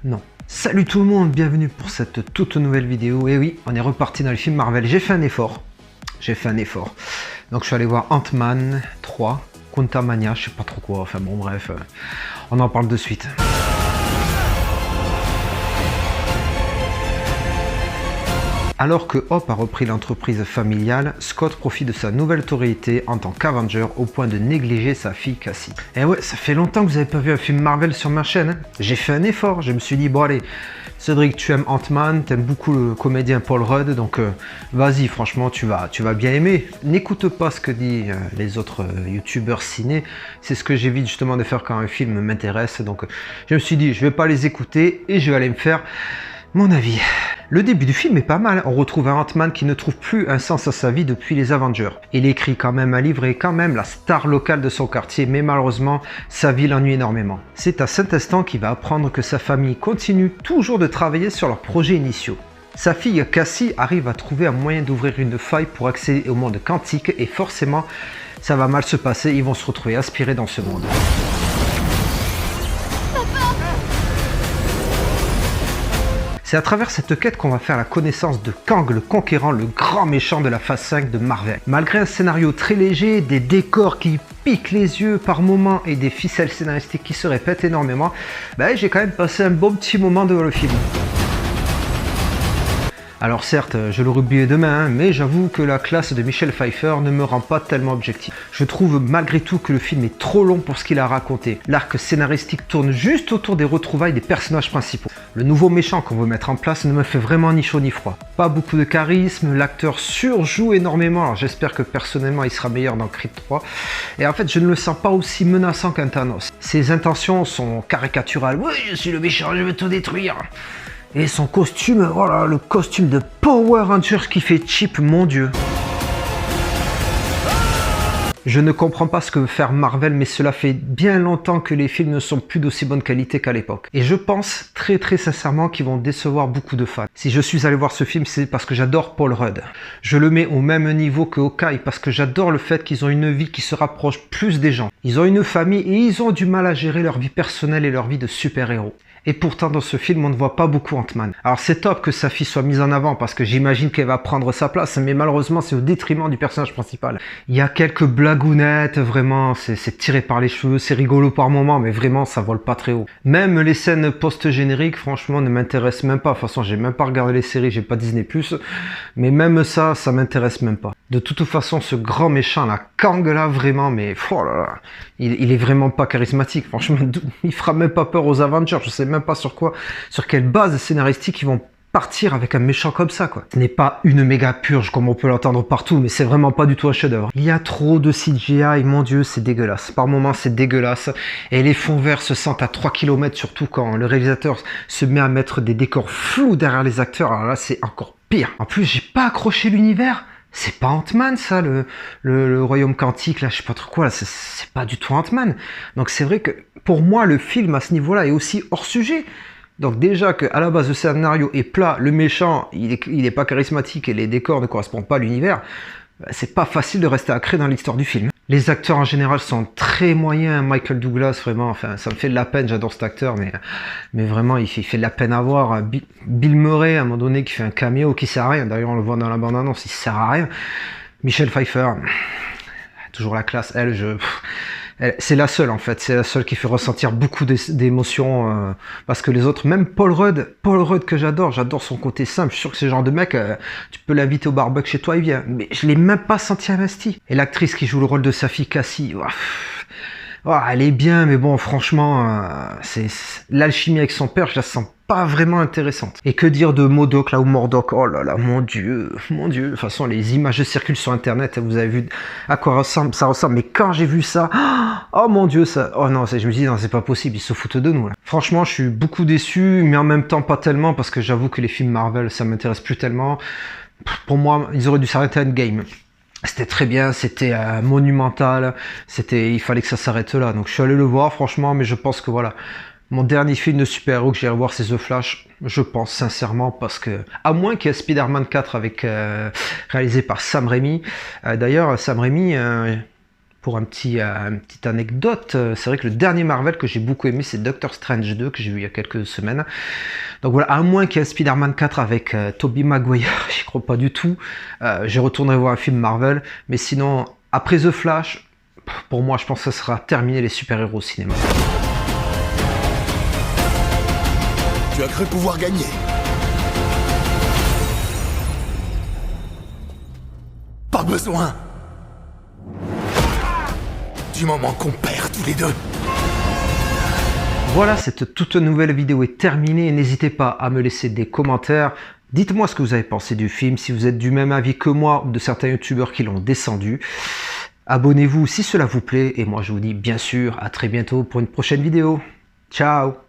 Non. Salut tout le monde, bienvenue pour cette toute nouvelle vidéo. Et oui, on est reparti dans le film Marvel. J'ai fait un effort. Donc je suis allé voir Ant-Man 3, Quantumania, je sais pas trop quoi. Enfin bon, bref, on en parle de suite. Alors que Hope a repris l'entreprise familiale, Scott profite de sa nouvelle autorité en tant qu'Avenger au point de négliger sa fille Cassie. Et ouais, ça fait longtemps que vous n'avez pas vu un film Marvel sur ma chaîne. Hein. J'ai fait un effort, je me suis dit, bon allez, Cédric, tu aimes Ant-Man, tu aimes beaucoup le comédien Paul Rudd, donc vas-y, franchement, tu vas bien aimer. N'écoute pas ce que disent les autres youtubeurs ciné, c'est ce que j'évite justement de faire quand un film m'intéresse. Donc je me suis dit, je vais pas les écouter et je vais aller me faire mon avis. Le début du film est pas mal, on retrouve un Ant-Man qui ne trouve plus un sens à sa vie depuis les Avengers. Il écrit quand même un livre et est quand même la star locale de son quartier, mais malheureusement, sa vie l'ennuie énormément. C'est à cet instant qu'il va apprendre que sa famille continue toujours de travailler sur leurs projets initiaux. Sa fille Cassie arrive à trouver un moyen d'ouvrir une faille pour accéder au monde quantique et forcément, ça va mal se passer, ils vont se retrouver aspirés dans ce monde. C'est à travers cette quête qu'on va faire la connaissance de Kang le Conquérant, le grand méchant de la phase 5 de Marvel. Malgré un scénario très léger, des décors qui piquent les yeux par moments et des ficelles scénaristiques qui se répètent énormément, j'ai quand même passé un bon petit moment devant le film. Alors certes, je l'aurais oublié demain, mais j'avoue que la classe de Michel Pfeiffer ne me rend pas tellement objectif. Je trouve malgré tout que le film est trop long pour ce qu'il a raconté. L'arc scénaristique tourne juste autour des retrouvailles des personnages principaux. Le nouveau méchant qu'on veut mettre en place ne me fait vraiment ni chaud ni froid. Pas beaucoup de charisme, l'acteur surjoue énormément, alors j'espère que personnellement il sera meilleur dans Creed 3. Et en fait, je ne le sens pas aussi menaçant qu'un Thanos. Ses intentions sont caricaturales. Oui, je suis le méchant, je vais tout détruire. Et son costume, voilà, le costume de Power Rangers qui fait cheap, mon dieu. Je ne comprends pas ce que veut faire Marvel, mais cela fait bien longtemps que les films ne sont plus d'aussi bonne qualité qu'à l'époque. Et je pense très sincèrement qu'ils vont décevoir beaucoup de fans. Si je suis allé voir ce film, c'est parce que j'adore Paul Rudd. Je le mets au même niveau que Hawkeye parce que j'adore le fait qu'ils ont une vie qui se rapproche plus des gens. Ils ont une famille et ils ont du mal à gérer leur vie personnelle et leur vie de super-héros. Et pourtant, dans ce film, on ne voit pas beaucoup Ant-Man. Alors c'est top que sa fille soit mise en avant parce que j'imagine qu'elle va prendre sa place, mais malheureusement, c'est au détriment du personnage principal. Il y a quelques blagounettes, vraiment, c'est tiré par les cheveux, c'est rigolo par moments, mais vraiment, ça vole pas très haut. Même les scènes post-génériques, franchement, ne m'intéressent même pas. De toute façon, j'ai même pas regardé les séries, j'ai pas Disney+, mais même ça m'intéresse même pas. De toute façon, ce grand méchant, là, Kang, là, vraiment, mais oh là là, il est vraiment pas charismatique. Franchement, il fera même pas peur aux Avengers. Je sais même pas sur quelle base scénaristique ils vont partir avec un méchant comme ça, quoi. Ce n'est pas une méga purge comme on peut l'entendre partout, mais c'est vraiment pas du tout un chef-d'œuvre. Il y a trop de CGI, mon dieu, c'est dégueulasse. Par moments, c'est dégueulasse. Et les fonds verts se sentent à 3 km, surtout quand le réalisateur se met à mettre des décors flous derrière les acteurs. Alors là, c'est encore pire. En plus, j'ai pas accroché l'univers. C'est pas Ant-Man, ça, le royaume quantique, là, je sais pas trop quoi, là, c'est pas du tout Ant-Man. Donc c'est vrai que, pour moi, le film, à ce niveau-là, est aussi hors sujet. Donc déjà qu'à la base, le scénario est plat, le méchant, il est pas charismatique et les décors ne correspondent pas à l'univers, c'est pas facile de rester ancré dans l'histoire du film. Les acteurs en général sont très moyens. Michael Douglas, vraiment, enfin, ça me fait de la peine, j'adore cet acteur, mais vraiment, il fait de la peine à voir. Bill Murray, à un moment donné, qui fait un caméo qui sert à rien. D'ailleurs, on le voit dans la bande-annonce, il sert à rien. Michel Pfeiffer, toujours la classe, c'est la seule en fait, c'est la seule qui fait ressentir beaucoup d'émotions parce que les autres, même Paul Rudd que j'adore son côté simple, je suis sûr que c'est le genre de mec, tu peux l'inviter au barbecue chez toi, il vient, mais je l'ai même pas senti investi. Et l'actrice qui joue le rôle de sa fille Cassie, elle est bien, mais bon, franchement, c'est l'alchimie avec son père, je la sens pas vraiment intéressante. Et que dire de MODOK là, ou Mordock, oh là là, mon dieu. De toute façon, les images circulent sur internet, vous avez vu à quoi ça ressemble, mais quand j'ai vu ça, oh mon dieu, oh non, je me dis, non, c'est pas possible, ils se foutent de nous là. Franchement, je suis beaucoup déçu, mais en même temps pas tellement, parce que j'avoue que les films Marvel, ça m'intéresse plus tellement. Pour moi, ils auraient dû s'arrêter à Endgame. C'était très bien, c'était monumental, il fallait que ça s'arrête là. Donc je suis allé le voir, franchement, mais je pense que voilà, mon dernier film de super-héros que j'irai voir, c'est The Flash. Je pense sincèrement, parce que, à moins qu'il y ait Spider-Man 4 réalisé par Sam Raimi. D'ailleurs, Sam Raimi, Pour une petite anecdote, c'est vrai que le dernier Marvel que j'ai beaucoup aimé, c'est Doctor Strange 2, que j'ai vu il y a quelques semaines. Donc voilà, à moins qu'il y ait Spider-Man 4 avec Tobey Maguire, j'y crois pas du tout, je retournerai voir un film Marvel. Mais sinon, après The Flash, pour moi, je pense que ça sera terminé les super-héros au cinéma. Tu as cru pouvoir gagner. Pas besoin. Du moment qu'on perd tous les deux. Voilà, cette toute nouvelle vidéo est terminée. N'hésitez pas à me laisser des commentaires. Dites-moi ce que vous avez pensé du film, si vous êtes du même avis que moi ou de certains youtubeurs qui l'ont descendu. Abonnez-vous si cela vous plaît. Et moi, je vous dis bien sûr à très bientôt pour une prochaine vidéo. Ciao!